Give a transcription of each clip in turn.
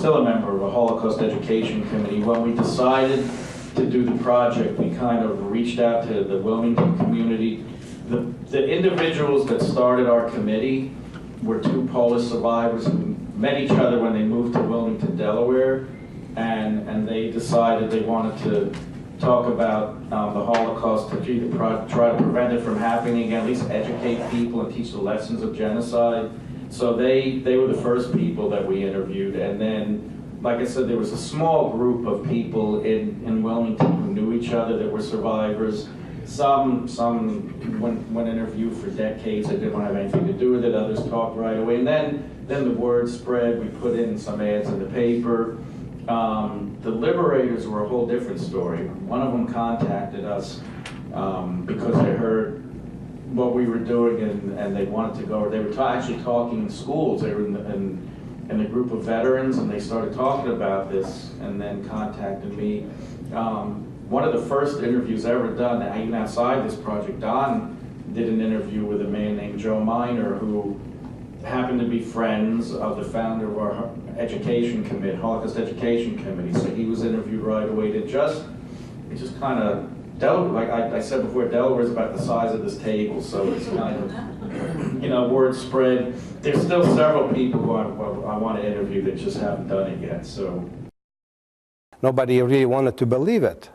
still a member of a Holocaust Education Committee. When we decided to do the project, we kind of reached out to the Wilmington community. The individuals that started our committee were two Polish survivors who met each other when they moved to Wilmington, Delaware, and they decided they wanted to talk about the Holocaust to try to prevent it from happening again, at least educate people and teach the lessons of genocide. So they were the first people that we interviewed, and then, like I said, there was a small group of people in Wilmington who knew each other that were survivors. Some went interviewed for decades that didn't have anything to do with it. Others talked right away, and then the word spread. We put in some ads in the paper. The Liberators were a whole different story. One of them contacted us because they heard what we were doing and they wanted to go. They were actually talking in schools. They were in a group of veterans, and they started talking about this and then contacted me. One of the first interviews ever done, even outside this project, Don did an interview with a man named Joe Miner, who happened to be friends of the founder of our education committee, Holocaust Education Committee. So he was interviewed right away. It just kind of, like I said before, Delaware is about the size of this table, so it's kind of, word spread. There's still several people who I want to interview that just haven't done it yet. So nobody really wanted to believe it,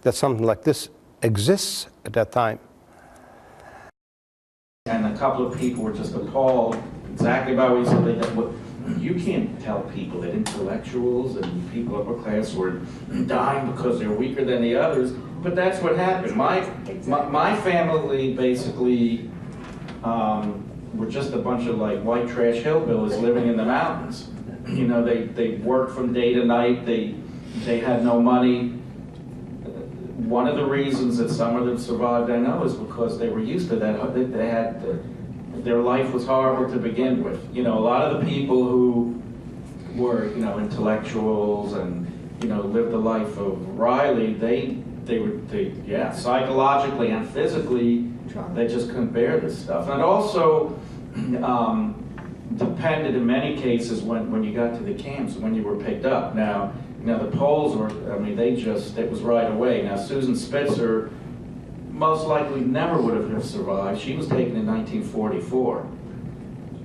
that something like this exists at that time. And a couple of people were just appalled exactly about what you said. They said, you can't tell people that intellectuals and people upper class were dying because they're weaker than the others, but that's what happened. My family basically were just a bunch of like white trash hillbillies living in the mountains. They worked from day to night. They had no money. One of the reasons that some of them survived, I know, is because they were used to that. They had their life was horrible to begin with. A lot of the people who were, intellectuals and, lived the life of Riley, they psychologically and physically, they just couldn't bear this stuff. And it also depended in many cases when you got to the camps, when you were picked up. Now, the Poles were, it was right away. Now, Susan Spitzer most likely never would have survived. She was taken in 1944.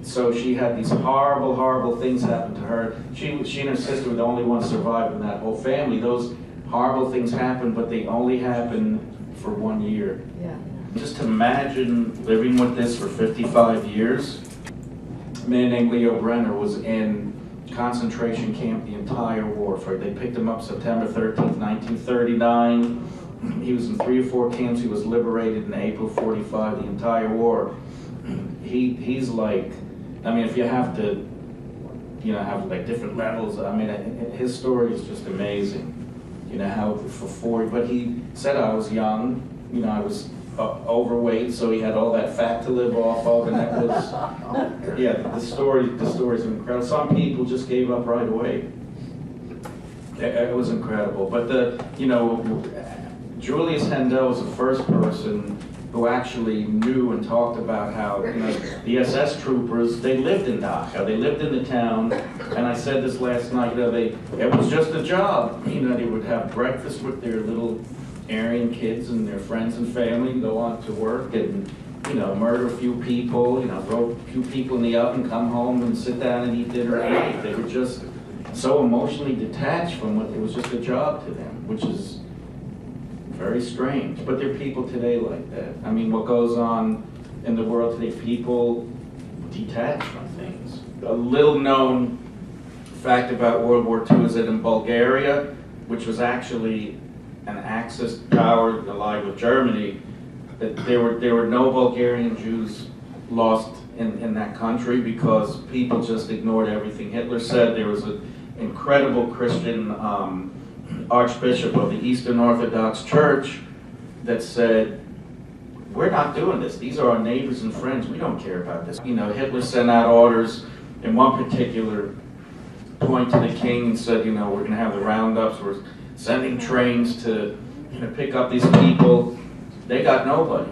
So she had these horrible, horrible things happen to her. She and her sister were the only ones survived in that whole family. Those horrible things happened, but they only happened for 1 year. Yeah. Just imagine living with this for 55 years. A man named Leo Brenner was in concentration camp the entire war. They picked him up September 13th, 1939. He was in 3 or 4 camps. He was liberated in April 45, the entire war. He's like, if you have to, have like different levels, his story is just amazing. How for 40, but he said I was young, I was overweight, so he had all that fat to live off of, and that was, the story's incredible. Some people just gave up right away. It was incredible. But Julius Hendel was the first person who actually knew and talked about how, the SS troopers, they lived in Dachau, they lived in the town, and I said this last night, it was just a job. They would have breakfast with their little Aryan kids and their friends and family, go on to work and, murder a few people, throw a few people in the oven, come home and sit down and eat dinner at night. They were just so emotionally detached from it was just a job to them, which is very strange. But there are people today like that. What goes on in the world today, people detach from things. A little known fact about World War II is that in Bulgaria, which was actually an Axis power allied with Germany, that there were no Bulgarian Jews lost in that country because people just ignored everything Hitler said. There was an incredible Christian Archbishop of the Eastern Orthodox Church that said, we're not doing this. These are our neighbors and friends. We don't care about this. Hitler sent out orders in one particular point to the king and said, we're going to have the roundups. We're sending trains to pick up these people. They got nobody.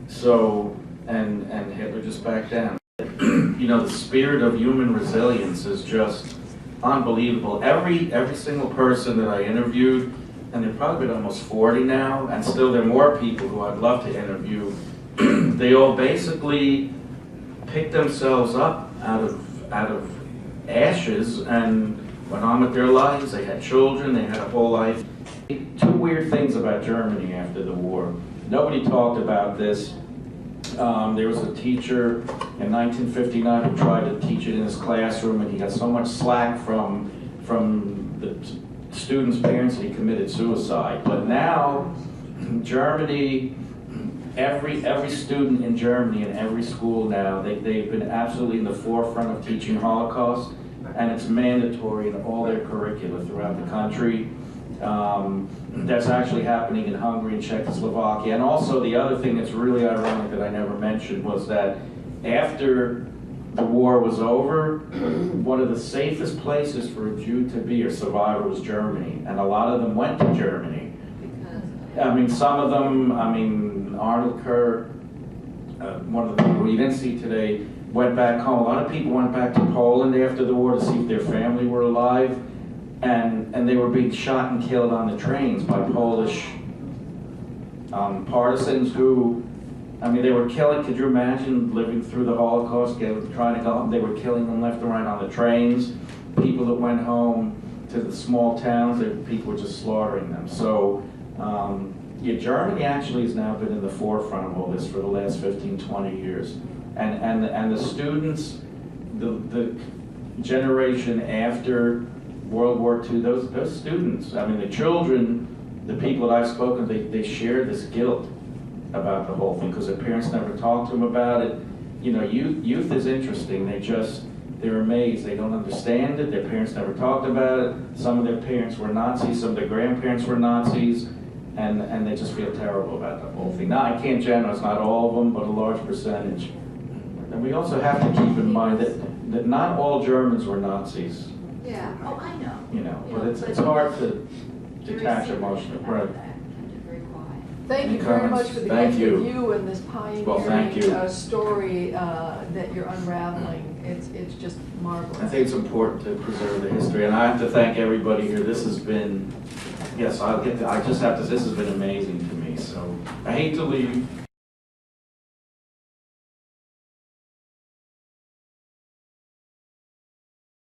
So, and Hitler just backed down. The spirit of human resilience is just unbelievable. Every single person that I interviewed, and there have probably been almost 40 now, and still there are more people who I'd love to interview, they all basically picked themselves up out of ashes and went on with their lives. They had children, they had a whole life. Two weird things about Germany after the war. Nobody talked about this. There was a teacher in 1959 who tried to teach it in his classroom, and he got so much slack from the students' parents that he committed suicide. But now, Germany, every student in Germany in every school now, they've been absolutely in the forefront of teaching Holocaust, and it's mandatory in all their curricula throughout the country. That's actually happening in Hungary and Czechoslovakia. And also the other thing that's really ironic that I never mentioned was that after the war was over, one of the safest places for a Jew to be or survivor was Germany. And a lot of them went to Germany. I mean, some of them, Arnold Kerr, one of the people you didn't see today, went back home. A lot of people went back to Poland after the war to see if their family were alive. And they were being shot and killed on the trains by Polish partisans who, they were killing, could you imagine living through the Holocaust, trying to go home? They were killing them left and right on the trains. People that went home to the small towns, people were just slaughtering them. So, Germany actually has now been in the forefront of all this for the last 15, 20 years. And the students, the generation after World War II, those students, the children, the people that I've spoken to, they share this guilt about the whole thing because their parents never talked to them about it. Youth is interesting. They're amazed. They don't understand it. Their parents never talked about it. Some of their parents were Nazis. Some of their grandparents were Nazis. And they just feel terrible about the whole thing. Now, I can't generalize, not all of them, but a large percentage. And we also have to keep in mind that not all Germans were Nazis. Yeah, oh, I know. But it's hard to detach emotionally. Right. Thank you very much for the Thank gift you. of you and this pioneering story that you're unraveling. It's just marvelous. I think it's important to preserve the history, and I have to thank everybody here. This has been, yes, I just have to, this has been amazing to me. So I hate to leave.